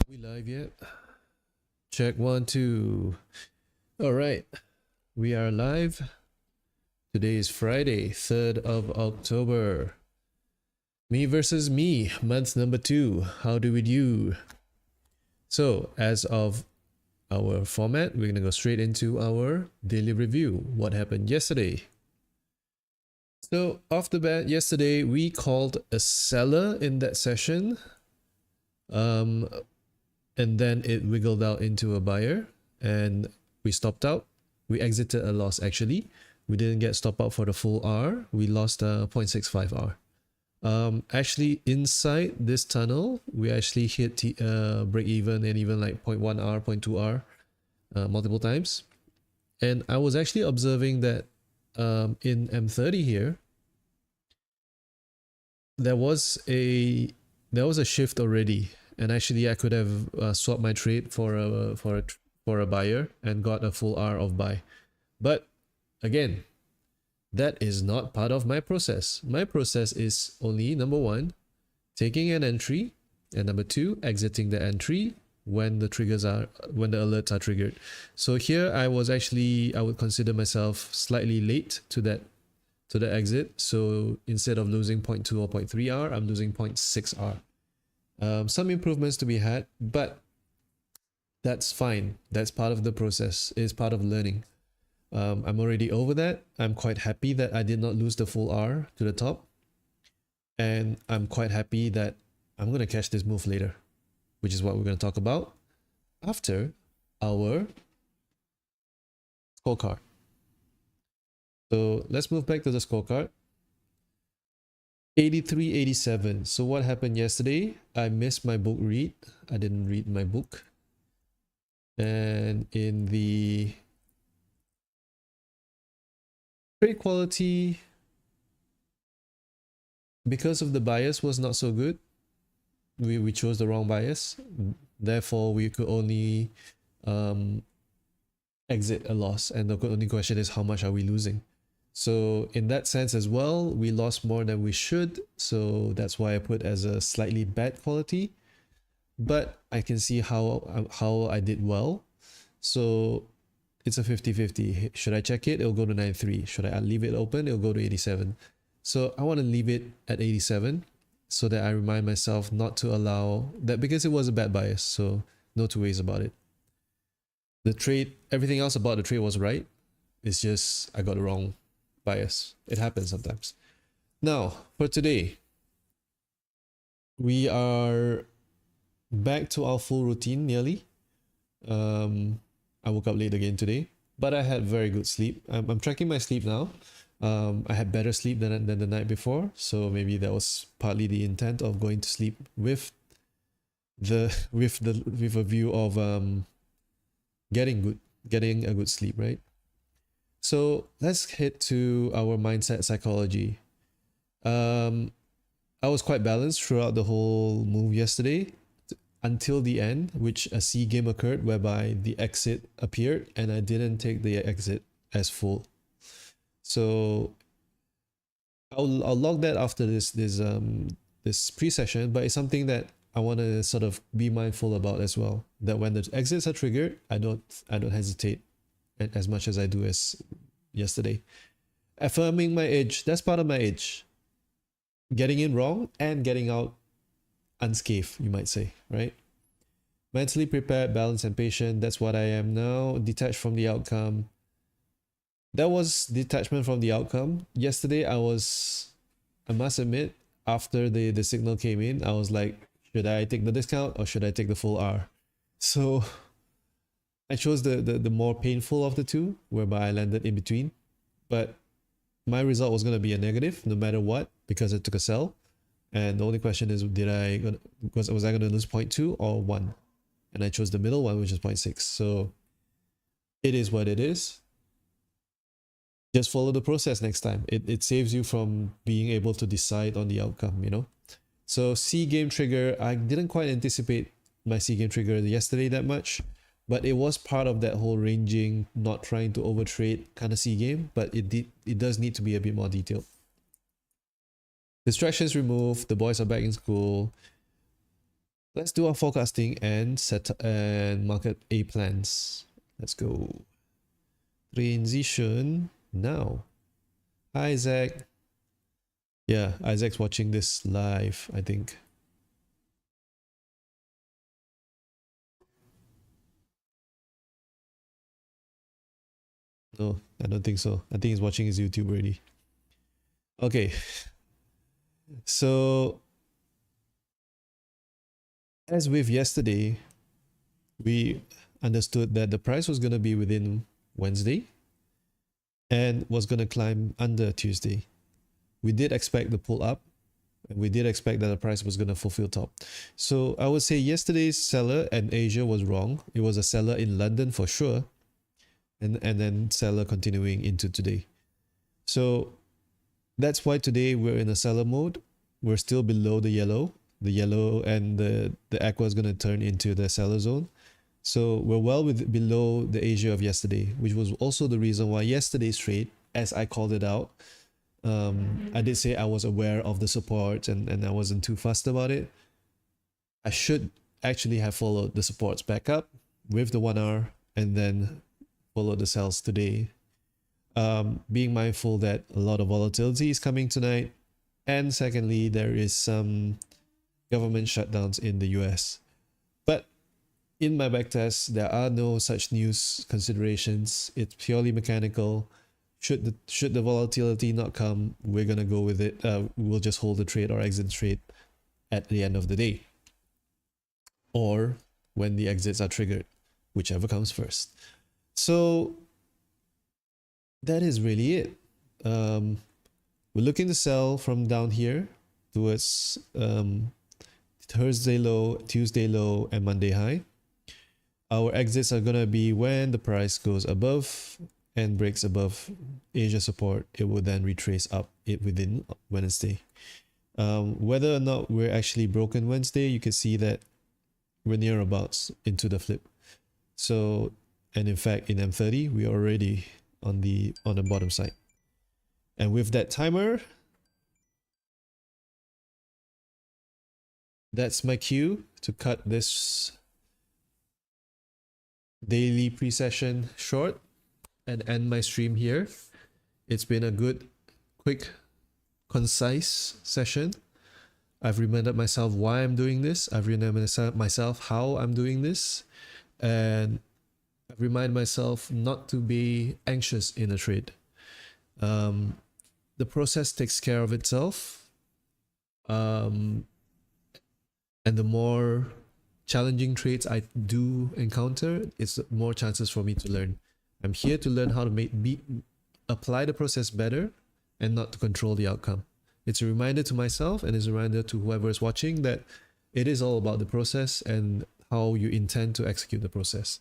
We live yet? Check 1, 2. All right, we are live. Today is Friday, 3rd of October. Me versus me, month number 2. How do we do? So, as of our format, we're gonna go straight into our daily review. What happened yesterday? So, off the bat, yesterday we called a seller in that session. And then it wiggled out into a buyer and we stopped out. We exited a loss actually. We didn't get stop out for the full R. We lost 0.65 R. Actually inside this tunnel, we actually hit break even and even like 0.1 R, 0.2 R multiple times. And I was actually observing that in M30 here, there was a shift already. And actually, I could have swapped my trade for a buyer and got a full R of buy. But again, that is not part of my process. My process is only number 1, taking an entry, and number 2, exiting the entry when the alerts are triggered. So here I would consider myself slightly late to the exit. So instead of losing 0.2 or 0.3 R, I'm losing 0.6 R. Some improvements to be had, but that's fine. That's part of the process. It's part of learning. I'm already over that. I'm quite happy that I did not lose the full R to the top. And I'm quite happy that I'm going to catch this move later, which is what we're going to talk about after our scorecard. So let's move back to the scorecard. 83.87. So what happened yesterday? I missed my book read. I didn't read my book. And in the trade quality, because of the bias was not so good, we chose the wrong bias. Therefore, we could only exit a loss. And the only question is, how much are we losing? So in that sense as well, we lost more than we should. So that's why I put as a slightly bad quality. But I can see how I did well. So it's a 50-50. Should I check it? It'll go to 93. Should I leave it open? It'll go to 87. So I want to leave it at 87 so that I remind myself not to allow that, because it was a bad bias. So no two ways about it. The trade, everything else about the trade was right. It's just I got the wrong bias. It happens sometimes. Now for today, we are back to our full routine nearly. I woke up late again today, but I had very good sleep. I'm tracking my sleep now. I had better sleep than the night before, so maybe that was partly the intent of going to sleep with a view of getting a good sleep, right? So let's head to our mindset psychology. I was quite balanced throughout the whole move yesterday until the end, which a C game occurred whereby the exit appeared and I didn't take the exit as full. So I'll log that after this pre-session, but it's something that I want to sort of be mindful about as well. That when the exits are triggered, I don't hesitate as much as I do as yesterday. Affirming my edge, that's part of my edge. Getting in wrong and getting out unscathed, you might say, right? Mentally prepared, balanced, and patient. That's what I am now. Detached from the outcome. That was detachment from the outcome. Yesterday, I must admit, after the signal came in, I was like, should I take the discount or should I take the full R? So I chose the more painful of the two, whereby I landed in between. But my result was going to be a negative no matter what, because I took a sell. And the only question is, was I going to lose 0.2 or 1? And I chose the middle one, which is 0.6. So it is what it is. Just follow the process next time. It saves you from being able to decide on the outcome, you know? So C game trigger, I didn't quite anticipate my C game trigger yesterday that much, but it was part of that whole ranging, not trying to overtrade kind of C game, but it does need to be a bit more detailed. Distractions removed, the boys are back in school. Let's do our forecasting and set and market A plans. Let's go. Transition now. Isaac. Yeah, Isaac's watching this live, I think. No, I don't think so. I think he's watching his YouTube already. Okay. So, as with yesterday, we understood that the price was going to be within Wednesday and was going to climb under Tuesday. We did expect the pull up, and we did expect that the price was going to fulfill top. So I would say yesterday's seller in Asia was wrong. It was a seller in London for sure, and then seller continuing into today. So that's why today we're in a seller mode. We're still below the yellow. The yellow and the aqua is going to turn into the seller zone. So we're well below the Asia of yesterday, which was also the reason why yesterday's trade, as I called it out, I did say I was aware of the support and I wasn't too fussed about it. I should actually have followed the supports back up with the 1 hour and then follow the sells today. Being mindful that a lot of volatility is coming tonight. And secondly, there is some government shutdowns in the US. But in my backtest, there are no such news considerations. It's purely mechanical. Should the volatility not come, we're gonna go with it. We'll just hold the trade or exit trade at the end of the day, or when the exits are triggered, whichever comes first. So that is really it. We're looking to sell from down here towards Thursday low, Tuesday low, and Monday high. Our exits are gonna be when the price goes above and breaks above Asia support. It will then retrace up it within Wednesday. Whether or not we're actually broken Wednesday, you can see that we're near abouts into the flip. So, and in fact, in M30, we're already on the bottom side. And with that timer, that's my cue to cut this daily pre-session short and end my stream here. It's been a good, quick, concise session. I've reminded myself why I'm doing this. I've reminded myself how I'm doing this. And I've reminded myself not to be anxious in a trade. The process takes care of itself. And the more challenging trades I do encounter, it's more chances for me to learn. I'm here to learn how to apply the process better and not to control the outcome. It's a reminder to myself and it's a reminder to whoever is watching that it is all about the process and how you intend to execute the process.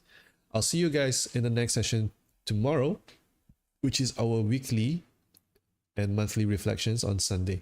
I'll see you guys in the next session tomorrow, which is our weekly and monthly reflections on Sunday.